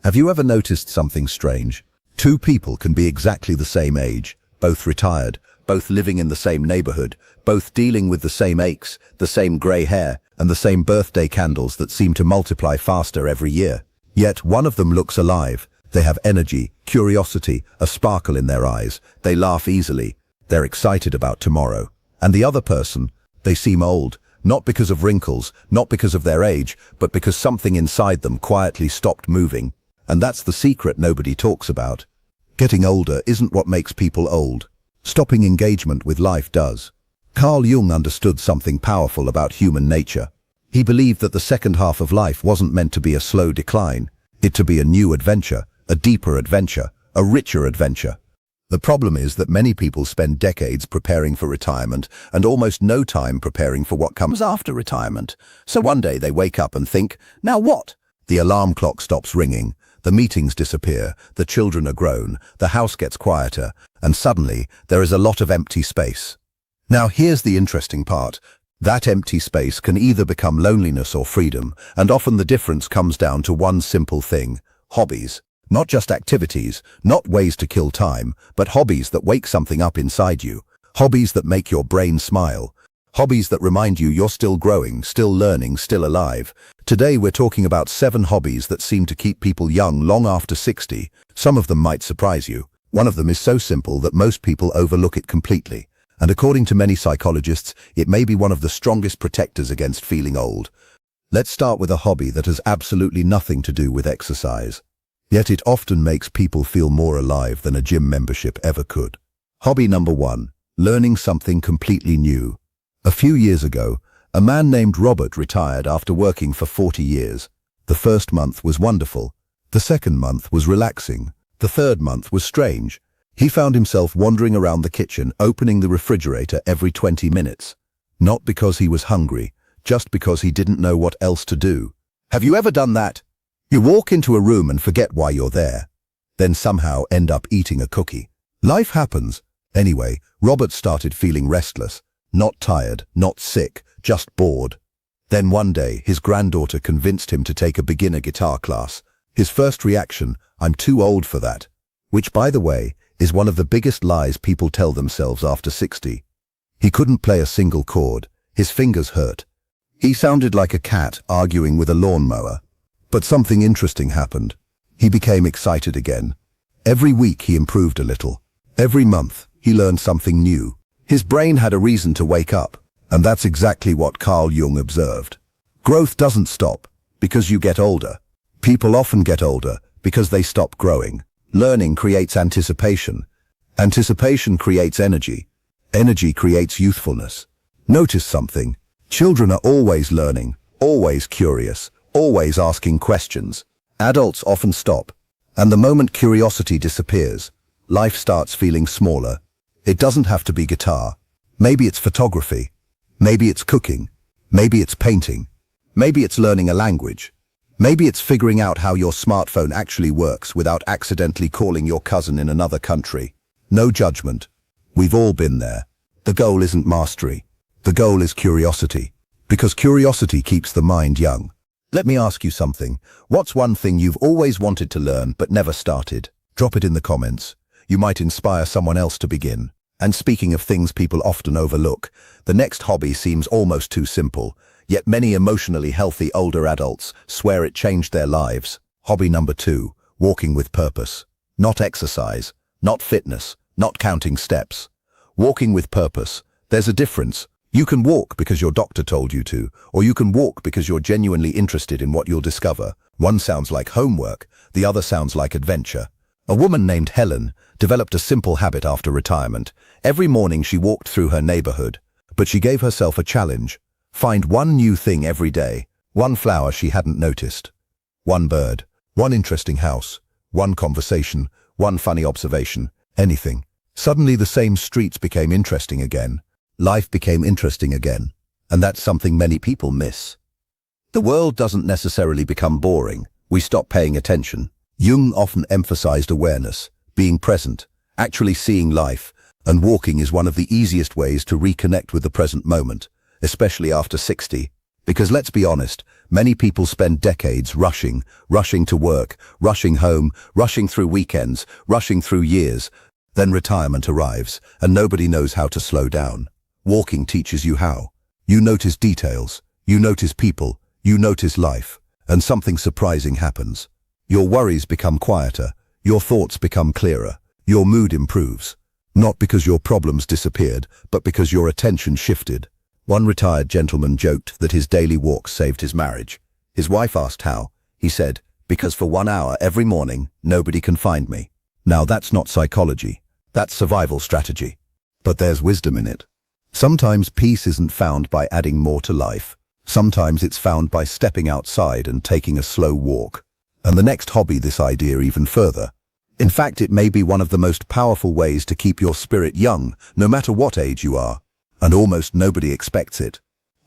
Have you ever noticed something strange? Two people can be exactly the same age, both retired, both living in the same neighborhood, both dealing with the same aches, the same gray hair, and the same birthday candles that seem to multiply faster every year. Yet one of them looks alive. They have energy, curiosity, a sparkle in their eyes. They laugh easily. They're excited about tomorrow. And the other person, they seem old, not because of wrinkles, not because of their age, but because something inside them quietly stopped moving. And that's the secret nobody talks about. Getting older isn't what makes people old. Stopping engagement with life does. Carl Jung understood something powerful about human nature. He believed that the second half of life wasn't meant to be a slow decline, it to be a new adventure, a deeper adventure, a richer adventure. The problem is that many people spend decades preparing for retirement and almost no time preparing for what comes after retirement. So one day they wake up and think, now what? The alarm clock stops ringing, the meetings disappear, the children are grown, the house gets quieter, and suddenly there is a lot of empty space. Now here's the interesting part. That empty space can either become loneliness or freedom, and often the difference comes down to one simple thing: hobbies. Not just activities, not ways to kill time, but hobbies that wake something up inside you. Hobbies that make your brain smile. Hobbies that remind you you're still growing, still learning, still alive. Today we're talking about 7 hobbies that seem to keep people young long after 60. Some of them might surprise you. One of them is so simple that most people overlook it completely. And according to many psychologists, it may be one of the strongest protectors against feeling old. Let's start with a hobby that has absolutely nothing to do with exercise. Yet it often makes people feel more alive than a gym membership ever could. Hobby number 1, learning something completely new. A few years ago, a man named Robert retired after working for 40 years. The first month was wonderful. The second month was relaxing. The third month was strange. He found himself wandering around the kitchen, opening the refrigerator every 20 minutes. Not because he was hungry, just because he didn't know what else to do. Have you ever done that? You walk into a room and forget why you're there, then somehow end up eating a cookie. Life happens. Anyway, Robert started feeling restless. Not tired, not sick, just bored. Then one day, his granddaughter convinced him to take a beginner guitar class. His first reaction, "I'm too old for that." Which, by the way, is one of the biggest lies people tell themselves after 60. He couldn't play a single chord. His fingers hurt. He sounded like a cat arguing with a lawnmower. But something interesting happened. He became excited again. Every week he improved a little. Every month he learned something new. His brain had a reason to wake up, and that's exactly what Carl Jung observed. Growth doesn't stop because you get older. People often get older because they stop growing. Learning creates anticipation. Anticipation creates energy. Energy creates youthfulness. Notice something. Children are always learning, always curious, always asking questions. Adults often stop, and the moment curiosity disappears, life starts feeling smaller. It doesn't have to be guitar. Maybe it's photography. Maybe it's cooking. Maybe it's painting. Maybe it's learning a language. Maybe it's figuring out how your smartphone actually works without accidentally calling your cousin in another country. No judgment. We've all been there. The goal isn't mastery. The goal is curiosity. Because curiosity keeps the mind young. Let me ask you something. What's one thing you've always wanted to learn but never started? Drop it in the comments. You might inspire someone else to begin. And speaking of things people often overlook, the next hobby seems almost too simple, yet many emotionally healthy older adults swear it changed their lives. Hobby number 2, walking with purpose. Not exercise, not fitness, not counting steps. Walking with purpose. There's a difference. You can walk because your doctor told you to, or you can walk because you're genuinely interested in what you'll discover. One sounds like homework, the other sounds like adventure. A woman named Helen developed a simple habit after retirement. Every morning she walked through her neighborhood, but she gave herself a challenge. Find one new thing every day, one flower she hadn't noticed, one bird, one interesting house, one conversation, one funny observation, anything. Suddenly the same streets became interesting again. Life became interesting again, and that's something many people miss. The world doesn't necessarily become boring. We stop paying attention. Jung often emphasized awareness, being present, actually seeing life, and walking is one of the easiest ways to reconnect with the present moment, especially after 60. Because let's be honest, Many people spend decades rushing to work, rushing home, rushing through weekends, rushing through years. Then retirement arrives, and nobody knows how to slow down. Walking teaches you how. You notice details, you notice people, you notice life, and something surprising happens. Your worries become quieter, your thoughts become clearer, your mood improves. Not because your problems disappeared, but because your attention shifted. One retired gentleman joked that his daily walks saved his marriage. His wife asked how. He said, "Because for 1 hour every morning, nobody can find me." Now that's not psychology. That's survival strategy. But there's wisdom in it. Sometimes peace isn't found by adding more to life. Sometimes it's found by stepping outside and taking a slow walk. And the next hobby this idea even further. In fact, it may be one of the most powerful ways to keep your spirit young, no matter what age you are. And almost nobody expects it.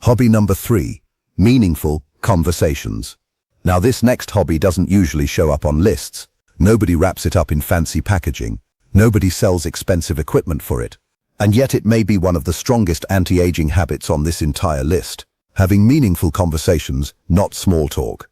Hobby number 3, meaningful conversations. Now this next hobby doesn't usually show up on lists. Nobody wraps it up in fancy packaging. Nobody sells expensive equipment for it. And yet it may be one of the strongest anti-aging habits on this entire list. Having meaningful conversations, not small talk.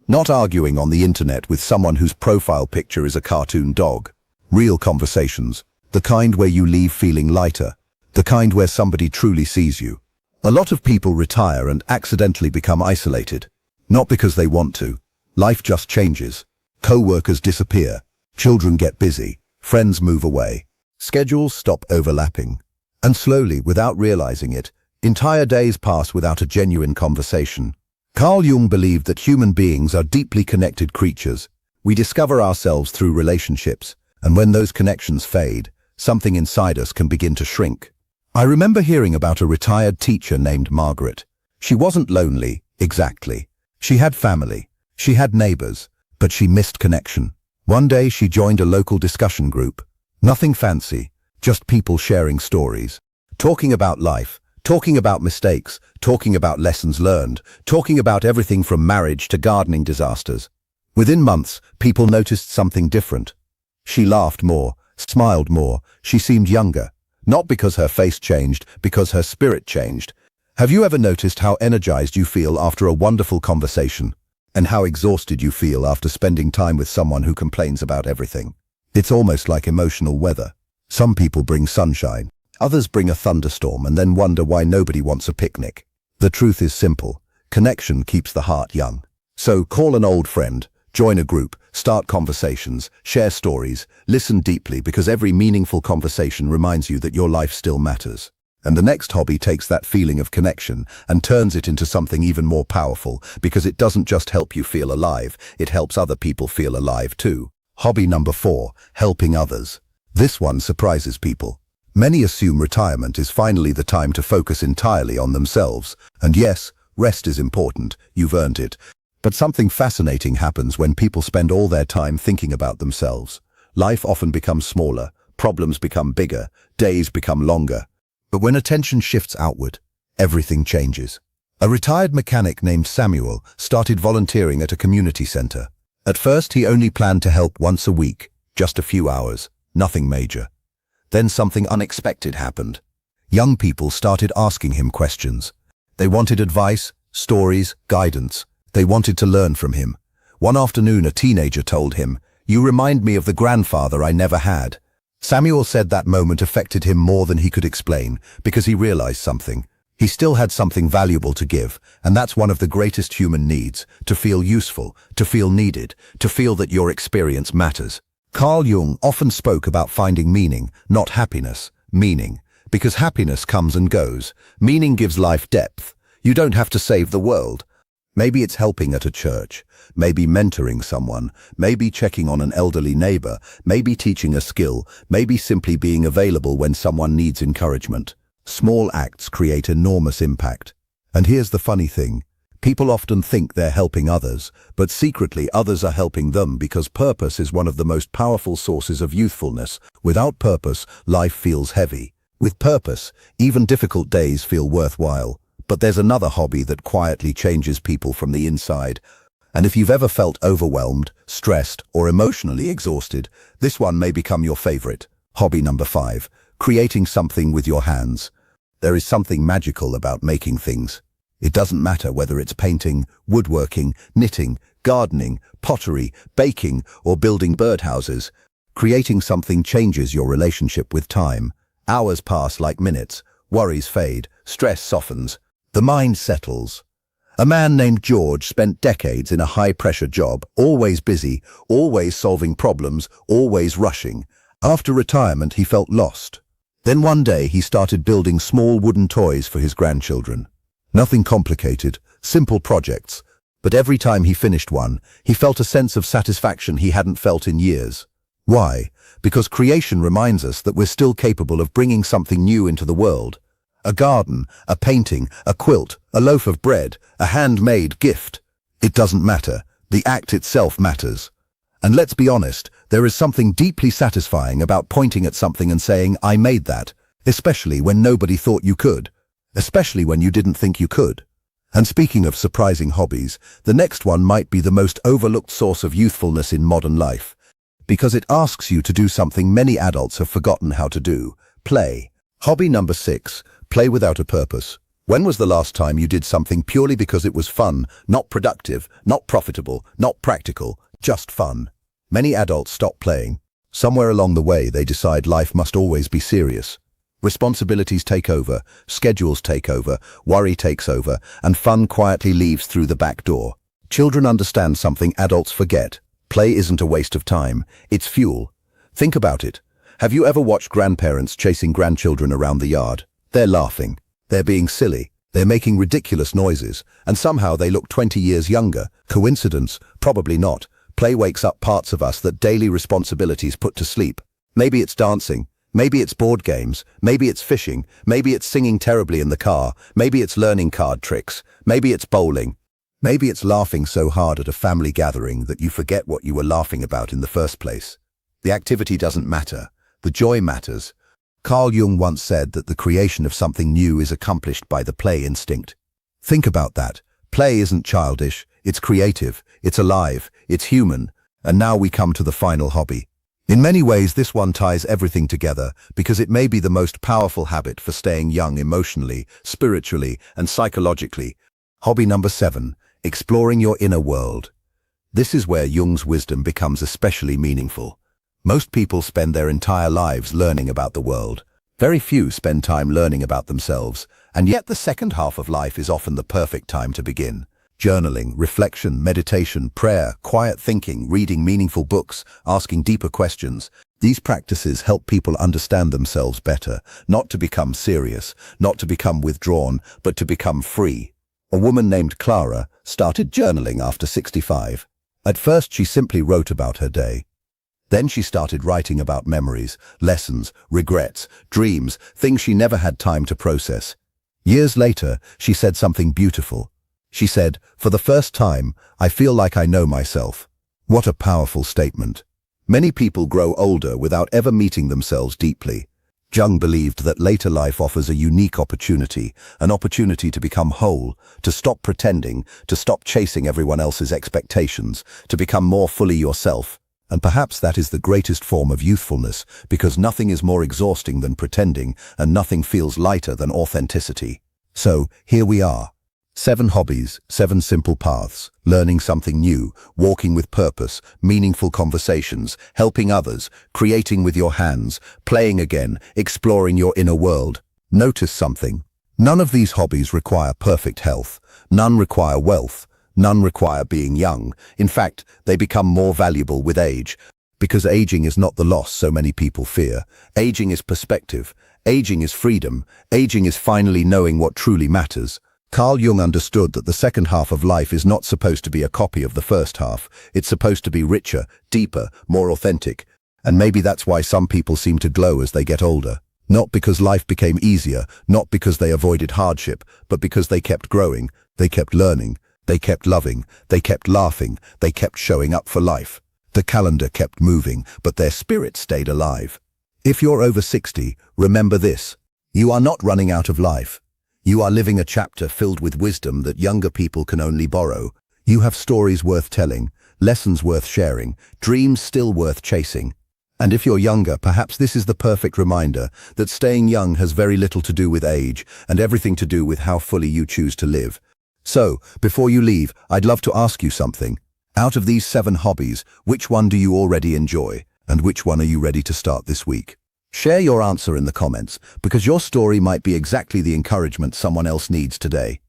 Not arguing on the internet with someone whose profile picture is a cartoon dog. Real conversations, the kind where you leave feeling lighter, the kind where somebody truly sees you. A lot of people retire and accidentally become isolated. Not because they want to. Life just changes. Co-workers disappear. Children get busy. Friends move away. Schedules stop overlapping. And slowly, without realizing it, entire days pass without a genuine conversation. Carl Jung believed that human beings are deeply connected creatures. We discover ourselves through relationships, and when those connections fade, something inside us can begin to shrink. I remember hearing about a retired teacher named Margaret. She wasn't lonely, exactly. She had family. She had neighbors, but she missed connection. One day she joined a local discussion group. Nothing fancy, just people sharing stories, talking about life, talking about mistakes, talking about lessons learned, talking about everything from marriage to gardening disasters. Within months, people noticed something different. She laughed more, smiled more, she seemed younger. Not because her face changed, because her spirit changed. Have you ever noticed how energized you feel after a wonderful conversation? And how exhausted you feel after spending time with someone who complains about everything? It's almost like emotional weather. Some people bring sunshine. Others bring a thunderstorm and then wonder why nobody wants a picnic. The truth is simple. Connection keeps the heart young. So call an old friend, join a group, start conversations, share stories, listen deeply, because every meaningful conversation reminds you that your life still matters. And the next hobby takes that feeling of connection and turns it into something even more powerful, because it doesn't just help you feel alive, it helps other people feel alive too. Hobby number 4, helping others. This one surprises people. Many assume retirement is finally the time to focus entirely on themselves. And yes, rest is important, you've earned it. But something fascinating happens when people spend all their time thinking about themselves. Life often becomes smaller, problems become bigger, days become longer. But when attention shifts outward, everything changes. A retired mechanic named Samuel started volunteering at a community center. At first, he only planned to help once a week, just a few hours, nothing major. Then something unexpected happened. Young people started asking him questions. They wanted advice, stories, guidance. They wanted to learn from him. One afternoon, a teenager told him, "You remind me of the grandfather I never had." Samuel said that moment affected him more than he could explain, because he realized something. He still had something valuable to give, and that's one of the greatest human needs, to feel useful, to feel needed, to feel that your experience matters. Carl Jung often spoke about finding meaning, not happiness, meaning. Because happiness comes and goes. Meaning gives life depth. You don't have to save the world. Maybe it's helping at a church, maybe mentoring someone, maybe checking on an elderly neighbor, maybe teaching a skill, maybe simply being available when someone needs encouragement. Small acts create enormous impact. And here's the funny thing. People often think they're helping others, but secretly others are helping them, because purpose is one of the most powerful sources of youthfulness. Without purpose, life feels heavy. With purpose, even difficult days feel worthwhile. But there's another hobby that quietly changes people from the inside. And if you've ever felt overwhelmed, stressed, or emotionally exhausted, this one may become your favorite. Hobby number 5, creating something with your hands. There is something magical about making things. It doesn't matter whether it's painting, woodworking, knitting, gardening, pottery, baking, or building birdhouses. Creating something changes your relationship with time. Hours pass like minutes, worries fade, stress softens, the mind settles. A man named George spent decades in a high-pressure job, always busy, always solving problems, always rushing. After retirement, he felt lost. Then one day he started building small wooden toys for his grandchildren. Nothing complicated, simple projects. But every time he finished one, he felt a sense of satisfaction he hadn't felt in years. Why? Because creation reminds us that we're still capable of bringing something new into the world. A garden, a painting, a quilt, a loaf of bread, a handmade gift. It doesn't matter. The act itself matters. And let's be honest, there is something deeply satisfying about pointing at something and saying, "I made that," especially when nobody thought you could, especially when you didn't think you could. And speaking of surprising hobbies, the next one might be the most overlooked source of youthfulness in modern life, because it asks you to do something many adults have forgotten how to do: play. Hobby number 6, play without a purpose. When was the last time you did something purely because it was fun, not productive, not profitable, not practical, just fun? Many adults stop playing. Somewhere along the way, they decide life must always be serious. Responsibilities take over, schedules take over, worry takes over, and fun quietly leaves through the back door. Children understand something adults forget. Play isn't a waste of time, it's fuel. Think about it. Have you ever watched grandparents chasing grandchildren around the yard? They're laughing. They're being silly. They're making ridiculous noises, and somehow they look 20 years younger. Coincidence? Probably not. Play wakes up parts of us that daily responsibilities put to sleep. Maybe it's dancing. Maybe it's board games. Maybe it's fishing. Maybe it's singing terribly in the car. Maybe it's learning card tricks. Maybe it's bowling. Maybe it's laughing so hard at a family gathering that you forget what you were laughing about in the first place. The activity doesn't matter. The joy matters. Carl Jung once said that the creation of something new is accomplished by the play instinct. Think about that. Play isn't childish. It's creative. It's alive. It's human. And now we come to the final hobby. In many ways, this one ties everything together because it may be the most powerful habit for staying young emotionally, spiritually, and psychologically. Hobby number 7, exploring your inner world. This is where Jung's wisdom becomes especially meaningful. Most people spend their entire lives learning about the world. Very few spend time learning about themselves, and yet the second half of life is often the perfect time to begin. Journaling, reflection, meditation, prayer, quiet thinking, reading meaningful books, asking deeper questions. These practices help people understand themselves better, not to become serious, not to become withdrawn, but to become free. A woman named Clara started journaling after 65. At first, she simply wrote about her day. Then she started writing about memories, lessons, regrets, dreams, things she never had time to process. Years later, she said something beautiful. She said, "For the first time, I feel like I know myself." What a powerful statement. Many people grow older without ever meeting themselves deeply. Jung believed that later life offers a unique opportunity, an opportunity to become whole, to stop pretending, to stop chasing everyone else's expectations, to become more fully yourself. And perhaps that is the greatest form of youthfulness, because nothing is more exhausting than pretending, and nothing feels lighter than authenticity. So, here we are. 7 hobbies, 7 simple paths, learning something new, walking with purpose, meaningful conversations, helping others, creating with your hands, playing again, exploring your inner world. Notice something. None of these hobbies require perfect health. None require wealth. None require being young. In fact, they become more valuable with age. Because aging is not the loss so many people fear. Aging is perspective. Aging is freedom. Aging is finally knowing what truly matters. Carl Jung understood that the second half of life is not supposed to be a copy of the first half. It's supposed to be richer, deeper, more authentic. And maybe that's why some people seem to glow as they get older. Not because life became easier, not because they avoided hardship, but because they kept growing, they kept learning, they kept loving, they kept laughing, they kept showing up for life. The calendar kept moving, but their spirit stayed alive. If you're over 60, remember this. You are not running out of life. You are living a chapter filled with wisdom that younger people can only borrow. You have stories worth telling, lessons worth sharing, dreams still worth chasing. And if you're younger, perhaps this is the perfect reminder that staying young has very little to do with age and everything to do with how fully you choose to live. So, before you leave, I'd love to ask you something. Out of these 7 hobbies, which one do you already enjoy? And which one are you ready to start this week? Share your answer in the comments, because your story might be exactly the encouragement someone else needs today.